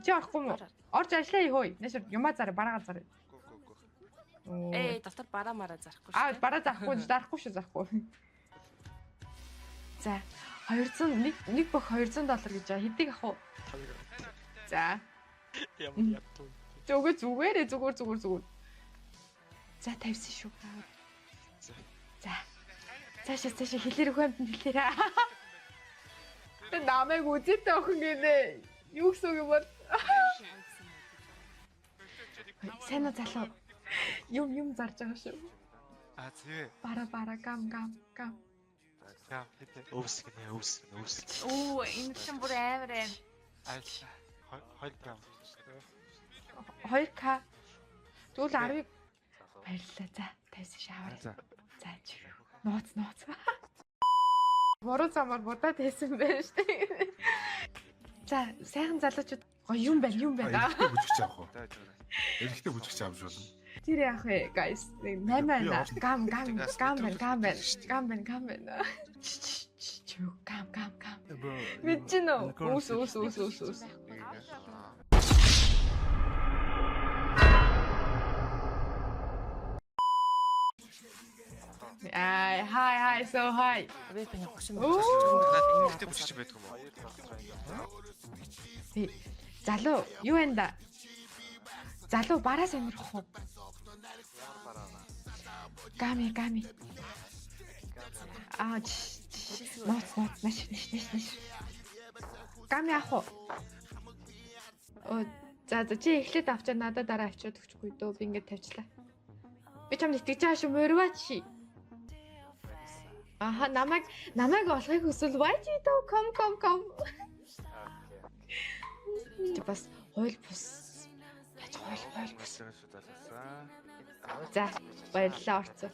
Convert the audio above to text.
Чи орохгүй мó? Орж ажиллая хөөе. Нэшэр юмаа зараа бараагаа зараа. Доктор бараа мараа зарахгүй шүү. Бараа зарахгүй шүү зарахгүй. За 200 нэг бох $200 гэж байгаа. Хэдийг авах уу? За. Ямар ятуу. Зүгээр. За тавьсан шүү. За. Цаашаа хэлээр өгөөмд хэлээрээ. Намайг үзээд охин гинэ. Юу гэсэн үг юм бол? Сайн уу залуу? Юм зарж байгаа шүү. Зээ. Бара гам. За өвсгэнэ. Оо, энэ чинь бүр амар байна. Айлса. 2 гам. 2К. Зүгээр 10-ыг баярлалаа. За, тавьсан шавар. За. За, чив. Нууц. Буруу замаар будаад хэлсэн байх шүү дээ. За, сайхан залуучууд гоё юм байна. Бүжигч авах уу? Эрэхтэй бүжигч авч болно. Тэр яах вэ, guys? 8 байна. Гам байна. Чив гам. Мэдэж нөө. Үс. Hi, so hi. Би тань хошин Эрэхтэй бүжигч байдаг юм уу? Залуу, юу вэ да? Залуу бараа сонирхох уу? Гами. Ноц, маш. Гами ах уу? За чи эхлээд авчаа надад дараа авчиад өгчихгүй дөө. Би ингээд тавьчлаа. Би чамд итгэж байгаа шүү мөрвачи. Аха намайг олохыг хүсвэл вайчи дөө ком. Тэ бас хойл бус. За баярлалаа орцоо.